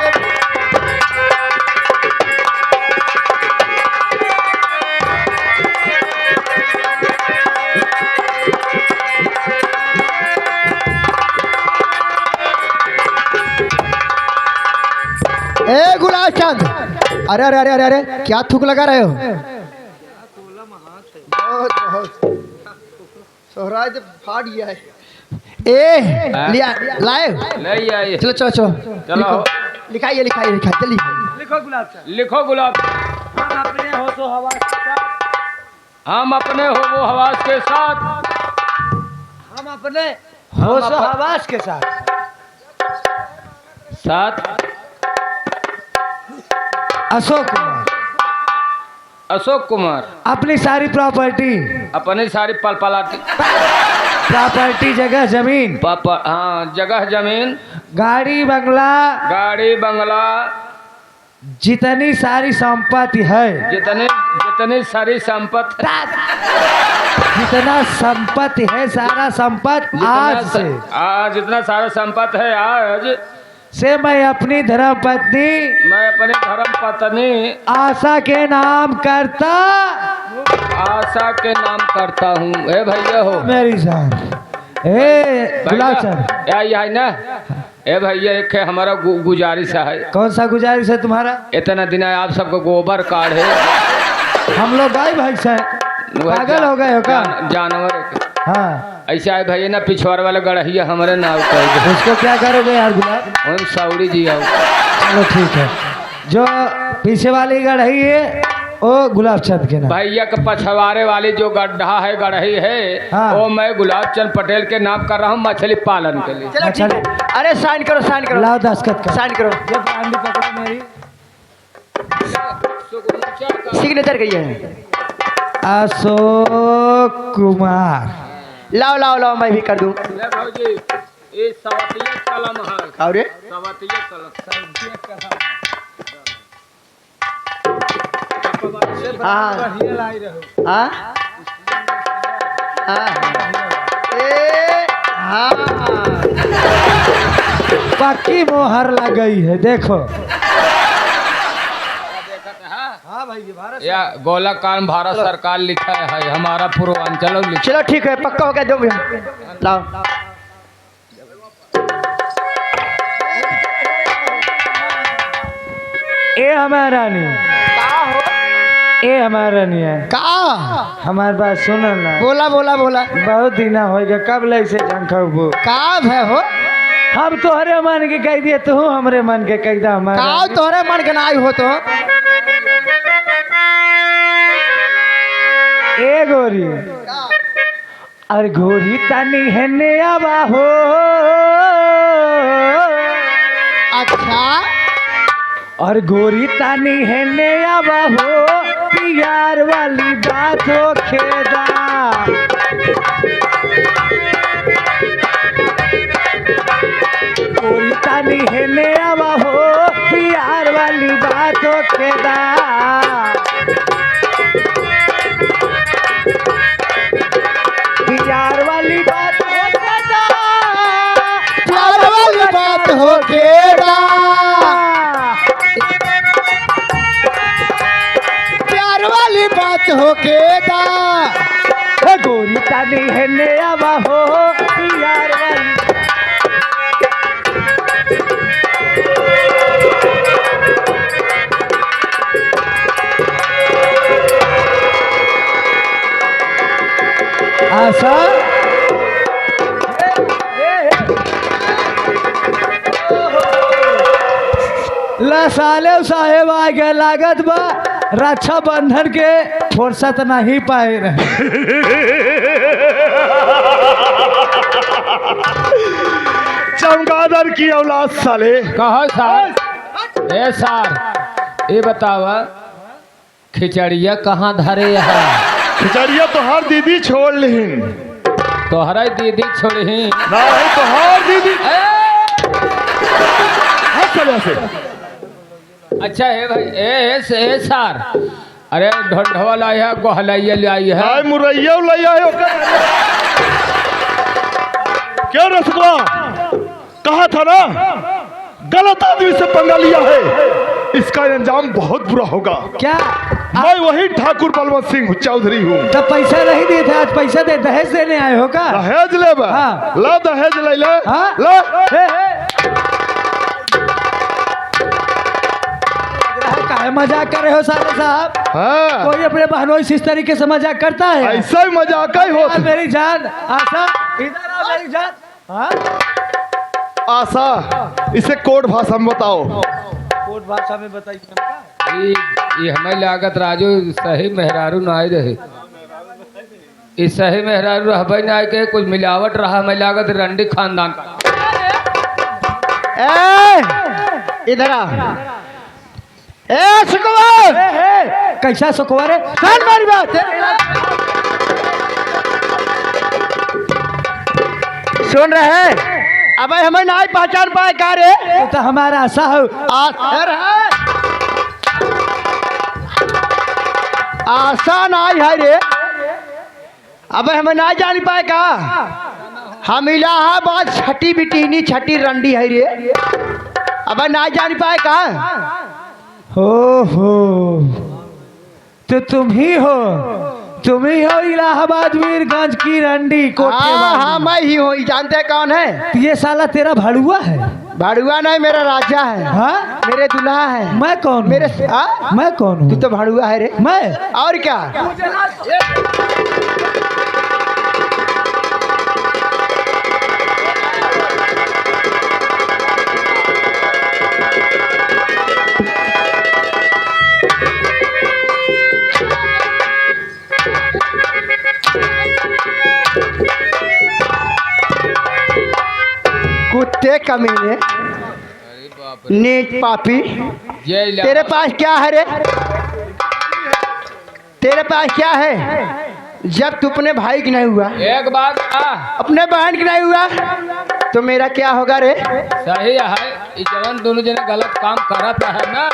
ए गुलाब चंद अरे अरे अरे अरे अरे क्या थूक लगा रहे हो? सोहराज फाड़ गया है। ए लिया लाए ले आइए। चलो चलो चलो चलो लिखाइए लिखाइए लिखाइए चलिए। लिखो गुलाब चांद लिखो गुलाब। हम अपने होशो हवास के साथ हम अपने होशो हवास के साथ हम अपने होशो हवास के साथ अशोक कुमार अशोक कुमार अपनी सारी प्रॉपर्टी अपनी सारी पलपलाटी प्रॉपर्टी जगह जमीन हाँ जगह जमीन गाड़ी बंगला जितनी सारी संपत्ति है जितनी सारी संपत्ति जितना संपत्ति है सारा संपत्ति आज से जितना सारा संपत्ति है आज से मैं अपनी धर्म पत्नी आशा के नाम करता हूँ। ए भैया हो मेरी जान ए गुलाब चंद है ना। ए भैया एक है हमारा गुजारिश है। कौन सा गुजारिश है तुम्हारा? इतना दिन है आप सबको गोबर कार्ड है। हम लोग गाय भैंस है पागल हो गए हो क्या? जानवर हाँ ऐसा है भैया ना पिछवाड़ वाला गढ़िया हमारे नाव कर दो। उसको क्या करोगे यार गुलाब? हम साउरी जी आओ। चलो ठीक है जो पीछे वाली गढ़ी है वो गुलाब चंद के नाम। भैया के पछवाड़े वाली जो गड्ढा है गढ़ी है हाँ। वो मैं गुलाब चंद पटेल के नाम कर रहा हूँ मछली पालन के लिए। चलो ठीक है। अरे साइन करो लाओ दस्तखत कर साइन करो ये पानी पकड़ो मेरी सिग्नेचर कहिए है। अशोक कुमार लाओ लाओ लाओ मैं भी कर दूं। ले भौजी ये सवतिया कलम है। और सवतिया कलम हाँ हाँ हाँ पक्की मोहर लग गई है देखो। या गोला कान भारत सरकार लिखा है हमारा पूर्वांचल लिखा। चलो ठीक है पक्का हो गया दो भैया लाओ। ए हमारा नहीं ए हमारा नहीं है का हमारे बात सुनो ना। बोला बोला बोला बहुत दिन हो गया कब ले से झंखबो का है हो हम तोहरे मन के कह दिए तू हमरे मन के कह दा हमारा का तोहरे मन के नाई हो तो ए गोरी और गोरी तानी है नयावा हो। अच्छा और गोरी तानी है नयावा हो, प्यार वाली बात हो खेदा। गोरी तानी है नयावा हो, प्यार वाली बात हो खेदा। प्यार वाली बात हो खेदा, प्यार वाली बात हो खेदा, प्यार वाली बात हो खेदा। गोरी तानी है नयावा हो, प्यार वाली। आशा ला साले साहेब आगे लागत बा, रक्षा बंधन के फुर्सत नहीं पाए रहे। चमगादड़ की औलाद साले। कहो सार, ए सार ये बतावा खिचड़िया कहाँ धरे यहाँ? खिचड़िया तो हर दीदी छोड़ लिहिन। तोहरा दीदी छोड़ी नहीं तो हर दीदी हर साले से। अच्छा है भाई ए सार, अरे ढोंढवा लाया गोहलैया ले आई है। हाय मुरैया लैया है ओकर। क्या रसगुल्ला कहा था ना, गलत आदमी से पंगा लिया है, इसका अंजाम बहुत बुरा होगा। क्या मैं वही ठाकुर बलवंत सिंह चौधरी हूँ। तब पैसा नहीं दिए थे, आज पैसा दे दहेज देने आए हो का? दहेज ले बा? हाँ। ला दहेज ले ले। हाँ? ला काहे मजाक कर रहे हो साले साहब? हाँ। कोई अपने बहनों से इस तरीके से मजाक करता है? ऐसा ही मजाक ही होता। मेरी जान आशा, इधर आओ मेरी जान। हाँ? आशा इसे कोड भाषा में बताओ। कोड भाषा में बताइए। ये हमें लागत राजू सही मेहरारू ना आई रहे। इस सही मेहरारू रहबे ना आए के कुछ मिलावट रहा, हमें लागत रंडी खानदान का। इधर आ। ए सुकुमार, कैसा सुकुमार है? सुन मेरी बात, सुन रहे हैं? अब हमें नहीं पहचान पाए का रे? तो हमारा आशा हो। आसान आई है रे। अब हमें नहीं जान पाए का? हम इलाहाबाद छठी बिटीनी छठी रंडी है रे। अब नहीं जान पाए का? हो तो तुम ही हो इलाहाबाद वीरगंज की रंडी कोठे हाँ वाली। मैं ही हूँ। जानते कौन है? ये साला तेरा भाड़ुआ है? भाड़ुआ नहीं, मेरा राजा है। हाँ? मेरे दूल्हा है। मैं कौन हूँ? मैं कौन हूँ? तू तो भाड़ुआ है रे। मैं? और क्या? कुत्ते कमीने, नीच पापी, तेरे पास क्या है रे? तेरे पास क्या है? जब तू अपने भाई की नहीं हुआ, एक बात अपने बहन की नहीं हुआ, तो मेरा क्या होगा रे? सही है। ये जवन दोनों जने गलत काम करता है ना,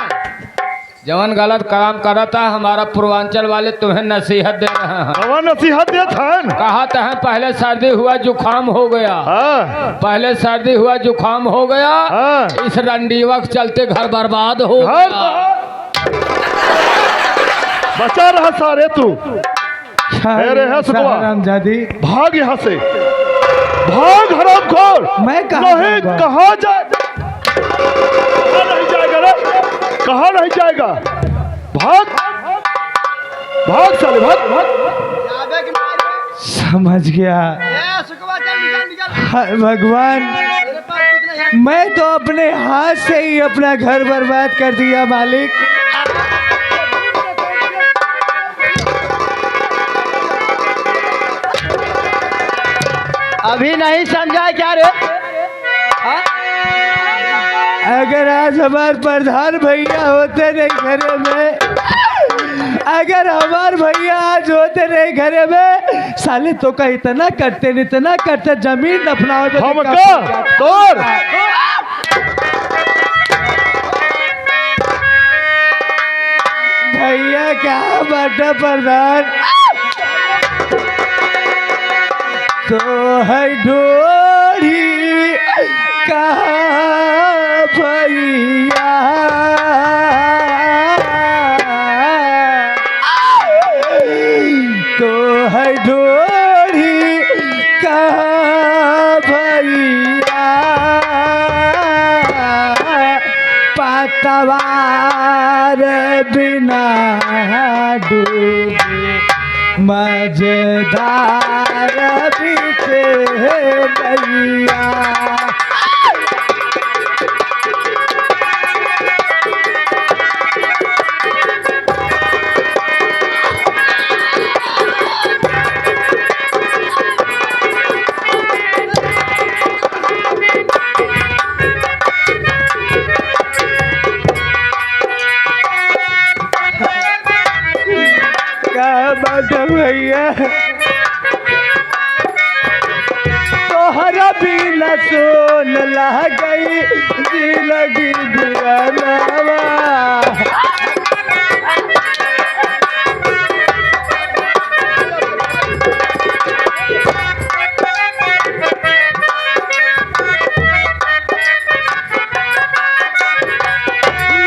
जवन गलत काम करता है, हमारा पूर्वांचल वाले तुम्हें नसीहत दे रहे हैं। हवा नसीहत देत हन। कहा है पहले सर्दी हुआ जुखाम हो गया। हाँ। पहले सर्दी हुआ जुखाम हो गया। हाँ। इस रंडीवा के चलते घर बर्बाद हो गया। बचा रहा सारे तू। अरे है सुकुआ, हरामजादी। भाग यहाँ से, भाग हरामखोर। मैं कहाँ नहीं, जाऊँगा? कहाँ जाए? कहाँ नहीं जाएगा रे? कहाँ नहीं जाएगा? भाग भाग साले, भाग। समझ गया। हाय भगवान, मैं तो अपने हाथ से ही अपना घर बर्बाद कर दिया मालिक। अभी नहीं समझा क्या रे? हाँ? अगर आज हमारे प्रधान भैया होते नहीं घरे में, अगर हमारे भैया आज होते नहीं घरे में, साले तो का इतना करते जमीन अपना हम का तोर भैया क्या बड़ा प्रधान तो है ढोरी कहाँ भैया तो है ढोरी कहाँ भैया पतवार बिना डूबे मजेदार पीछे गैया। भैया तोहरा बिना सोन ला गई जिंदगी दीवाना।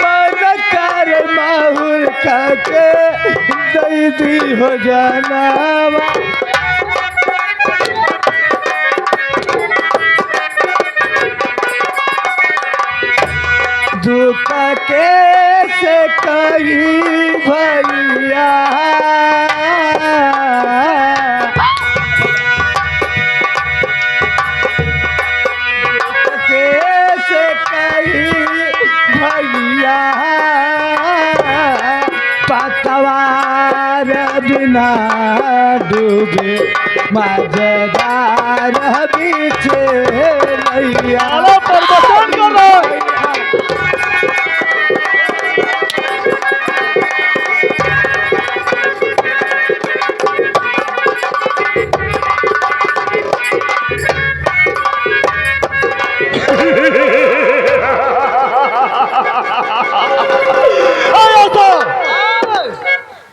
मन कर माहुर खाके दी हो जाना दुख कैसे कही भैया कैसे कही भैया पतवार बिना डूबे मजेदार पीछे नैया।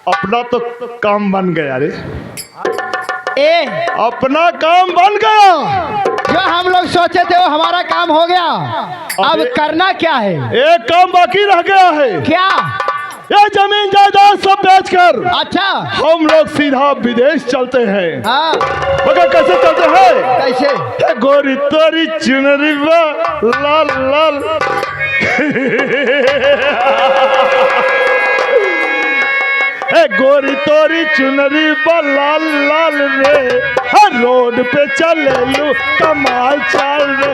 अपना तो काम बन गया रे, ए अपना काम बन गया। जो हम लोग सोचे थे वो हमारा काम हो गया। अब करना क्या है? एक काम बाकी रह गया है। क्या? ये जमीन जायदाद सब बेचकर अच्छा हम लोग सीधा विदेश चलते हैं। हाँ मगर कैसे चलते हैं? कैसे? गोरी तोरी चुनरी लाल लाल गोरी तोरी चुनरी लाल लाल रे, रोड पे चले लू कमाल चाल रे।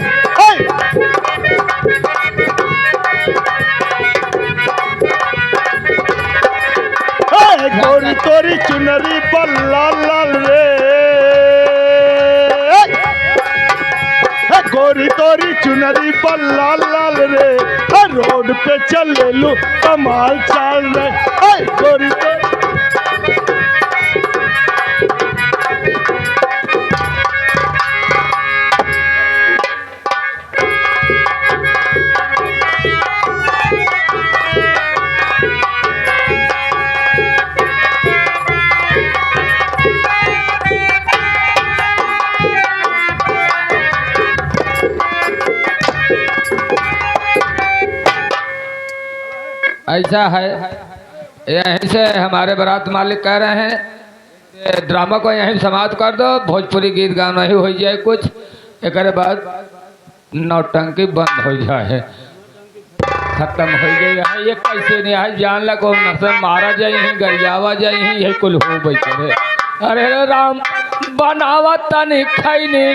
गोरी तोरी चुनरी लाल लाल रे, गोरी तोरी चुनरी लाल लाल रे, रोड पे चले लू कमाल चाल रे। गोरी ऐसा है, यहीं से हमारे बारात मालिक कह रहे हैं कि ड्रामा को यहीं समाप्त कर दो, भोजपुरी गीत गाना ही हो जाए कुछ, एक बाद नौटंकी बंद हो जाए, खत्म हो जाए। ये कैसे नहीं है जान ला को नसर मारा जाए गरियावा जाए यही कुल हो बैठे। अरे राम बनावा तनी खैनी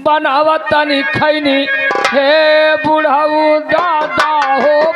बनावा तनी खैनी हे बुढ़ाऊ दादा हो